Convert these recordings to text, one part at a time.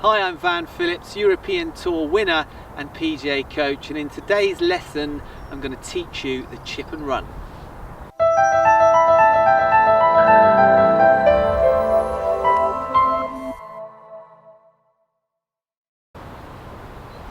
Hi, I'm Van Phillips, European Tour winner and PGA coach, and in today's lesson I'm going to teach you the chip and run.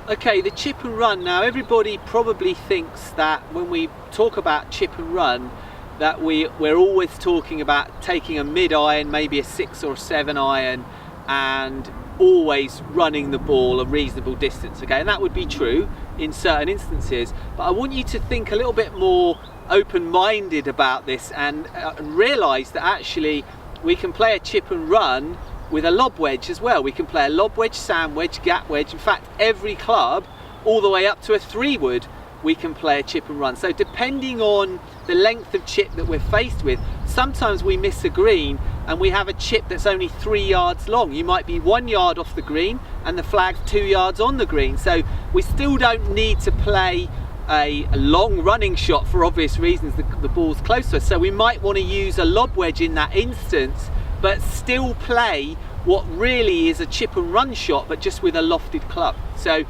Okay, the chip and run. Now everybody probably thinks that when we talk about chip and run that we're always talking about taking a mid iron, maybe a 6 or 7 iron, and always running the ball a reasonable distance, okay? And that would be true in certain instances, but I want you to think a little bit more open-minded about this and realize that actually we can play a chip and run with a lob wedge as well. We can play a lob wedge, sand wedge, gap wedge. In fact, every club all the way up to a 3-wood we can play a chip and run. So depending on the length of chip that we're faced with, sometimes we miss a green and we have a chip that's only 3 yards long. You might be 1 yard off the green and the flag's 2 yards on the green. So we still don't need to play a long running shot for obvious reasons. The ball's close to us. So we might want to use a lob wedge in that instance, but still play what really is a chip and run shot, but just with a lofted club. So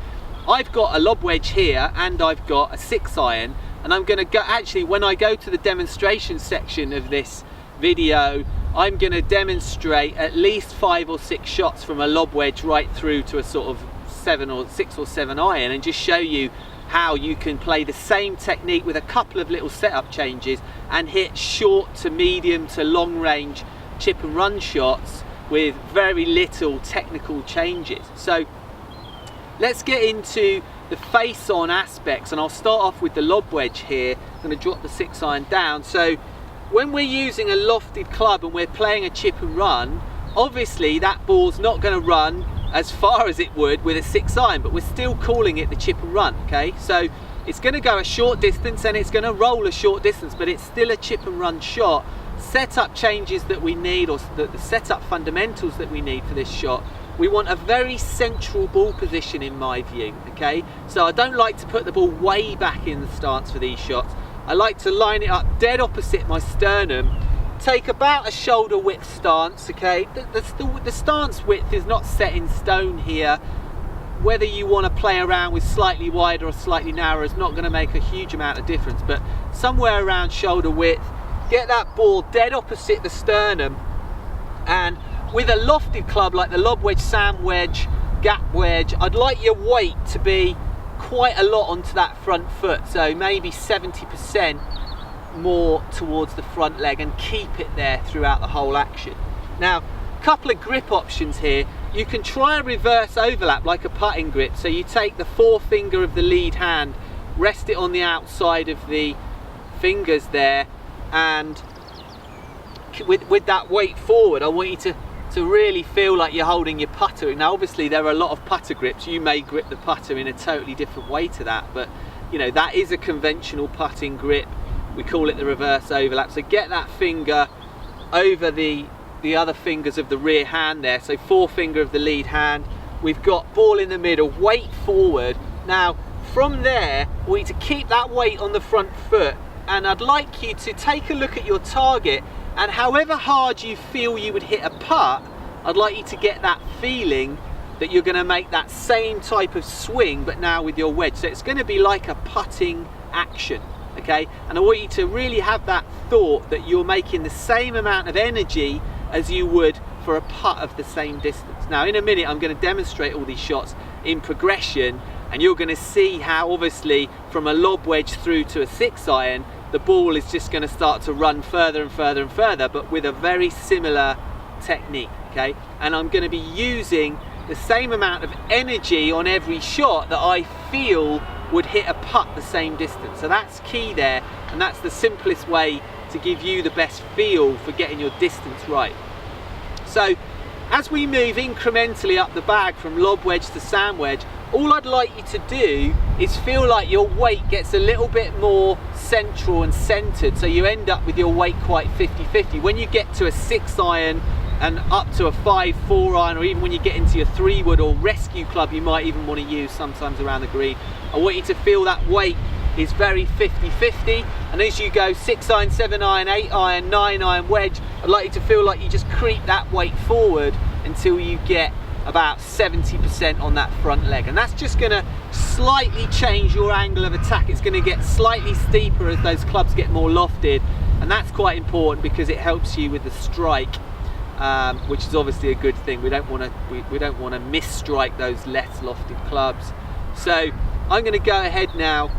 I've got a lob wedge here and I've got a 6 iron, and I'm going to go, actually when I go to the demonstration section of this video, I'm going to demonstrate at least 5 or 6 shots from a lob wedge right through to a sort of 6 or 7 iron, and just show you how you can play the same technique with a couple of little setup changes and hit short to medium to long range chip and run shots with very little technical changes. So let's get into the face on aspects, and I'll start off with the lob wedge here. I'm going to drop the 6 iron down. So when we're using a lofted club and we're playing a chip and run, obviously that ball's not going to run as far as it would with a 6 iron, but we're still calling it the chip and run, okay? So it's going to go a short distance and it's going to roll a short distance, but it's still a chip and run shot. Setup changes that we need, or the setup fundamentals that we need for this shot, we want a very central ball position in my view, okay? So I don't like to put the ball way back in the stance for these shots. I like to line it up dead opposite my sternum, take about a shoulder width stance, okay? The stance width is not set in stone here. Whether you want to play around with slightly wider or slightly narrower is not going to make a huge amount of difference, but somewhere around shoulder width. Get that ball dead opposite the sternum, and with a lofted club like the lob wedge, sand wedge, gap wedge, I'd like your weight to be quite a lot onto that front foot, so maybe 70% more towards the front leg, and keep it there throughout the whole action. Now, a couple of grip options here. You can try a reverse overlap like a putting grip, so you take the forefinger of the lead hand, rest it on the outside of the fingers there, and with that weight forward, I want you to really feel like you're holding your putter. Now obviously there are a lot of putter grips. You may grip the putter in a totally different way to that, but you know, that is a conventional putting grip. We call it the reverse overlap. So get that finger over the other fingers of the rear hand there. So forefinger of the lead hand. We've got ball in the middle, weight forward. Now from there, we need to keep that weight on the front foot, and I'd like you to take a look at your target, and however hard you feel you would hit a putt, I'd like you to get that feeling that you're going to make that same type of swing, but now with your wedge. So it's going to be like a putting action, okay? And I want you to really have that thought that you're making the same amount of energy as you would for a putt of the same distance. Now in a minute I'm going to demonstrate all these shots in progression, and you're going to see how obviously from a lob wedge through to a 6 iron, the ball is just going to start to run further and further and further, but with a very similar technique, okay? And I'm going to be using the same amount of energy on every shot that I feel would hit a putt the same distance. So that's key there, and that's the simplest way to give you the best feel for getting your distance right. So as we move incrementally up the bag from lob wedge to sand wedge, all I'd like you to do is feel like your weight gets a little bit more central and centered, so you end up with your weight quite 50-50. When you get to a 6 iron and up to a 5-4 iron, or even when you get into your 3-wood or rescue club you might even want to use sometimes around the green, I want you to feel that weight is very 50-50, and as you go 6 iron, 7 iron, 8 iron, 9 iron wedge, I'd like you to feel like you just creep that weight forward until you get about 70% on that front leg, and that's just going to slightly change your angle of attack. It's going to get slightly steeper as those clubs get more lofted, and that's quite important because it helps you with the strike, which is obviously a good thing. We don't want to misstrike those less lofted clubs. So I'm going to go ahead now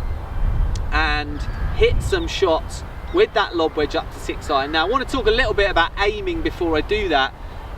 and hit some shots with that lob wedge up to 6 iron. Now I want to talk a little bit about aiming before I do that.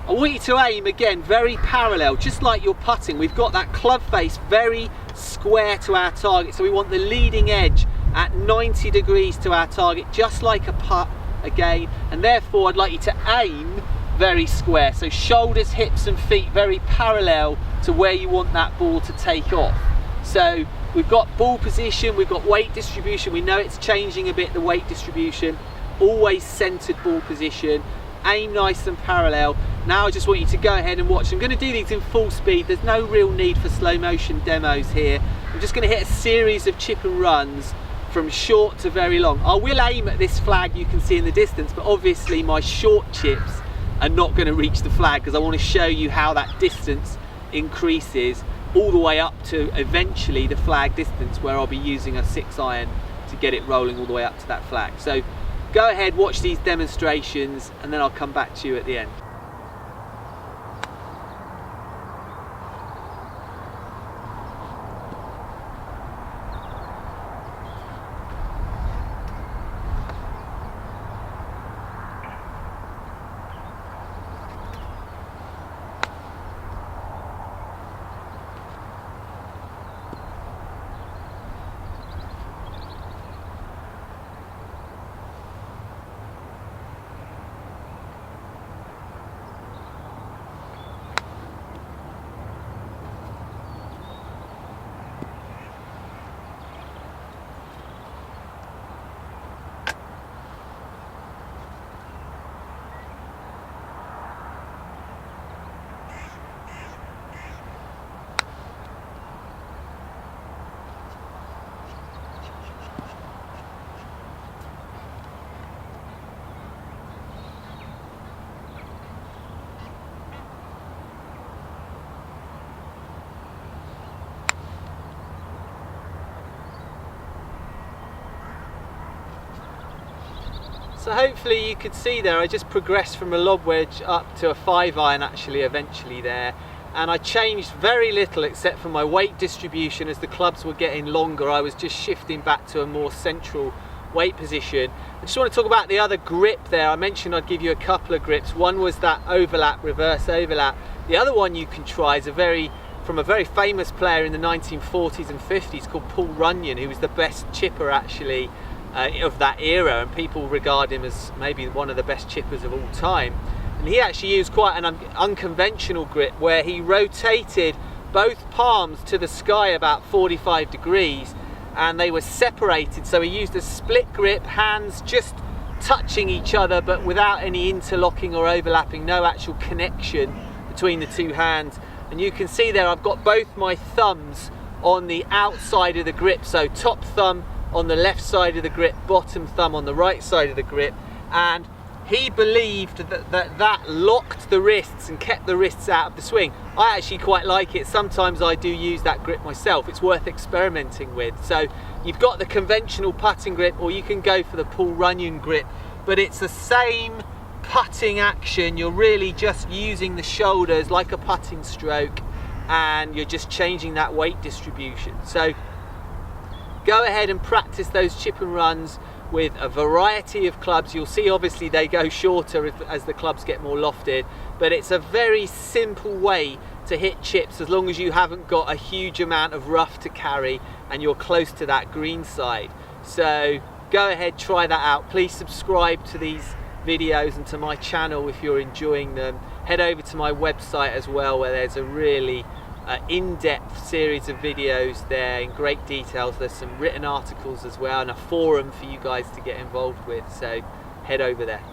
I want you to aim again very parallel, just like you're putting. We've got that club face very square to our target, so we want the leading edge at 90 degrees to our target, just like a putt again, and therefore I'd like you to aim very square, so shoulders, hips and feet very parallel to where you want that ball to take off. So we've got ball position, we've got weight distribution, we know it's changing a bit, the weight distribution, always centered ball position, aim nice and parallel. Now I just want you to go ahead and watch. I'm going to do these in full speed, there's no real need for slow motion demos here. I'm just going to hit a series of chip and runs from short to very long. I will aim at this flag you can see in the distance, but obviously my short chips are not going to reach the flag because I want to show you how that distance increases all the way up to eventually the flag distance, where I'll be using a 6 iron to get it rolling all the way up to that flag. So go ahead, watch these demonstrations, and then I'll come back to you at the end. So hopefully you could see there, I just progressed from a lob wedge up to a 5 iron actually eventually there, and I changed very little except for my weight distribution. As the clubs were getting longer, I was just shifting back to a more central weight position. I just want to talk about the other grip there. I mentioned I'd give you a couple of grips. One was that overlap, reverse overlap. The other one you can try is from a very famous player in the 1940s and 50s called Paul Runyon, who was the best chipper actually of that era, and people regard him as maybe one of the best chippers of all time. And he actually used quite an unconventional grip where he rotated both palms to the sky about 45 degrees and they were separated, so he used a split grip, hands just touching each other but without any interlocking or overlapping, no actual connection between the two hands. And you can see there I've got both my thumbs on the outside of the grip, so top thumb on the left side of the grip, bottom thumb on the right side of the grip, and he believed that locked the wrists and kept the wrists out of the swing. I actually quite like it. Sometimes I do use that grip myself. It's worth experimenting with. So you've got the conventional putting grip, or you can go for the Paul Runyon grip, but it's the same putting action. You're really just using the shoulders like a putting stroke, and you're just changing that weight distribution. So go ahead and practice those chip and runs with a variety of clubs. You'll see obviously they go shorter as the clubs get more lofted, but it's a very simple way to hit chips as long as you haven't got a huge amount of rough to carry and you're close to that green side. So go ahead, try that out. Please subscribe to these videos and to my channel if you're enjoying them. Head over to my website as well, where there's a really in-depth series of videos there in great details. There's some written articles as well and a forum for you guys to get involved with, so head over there.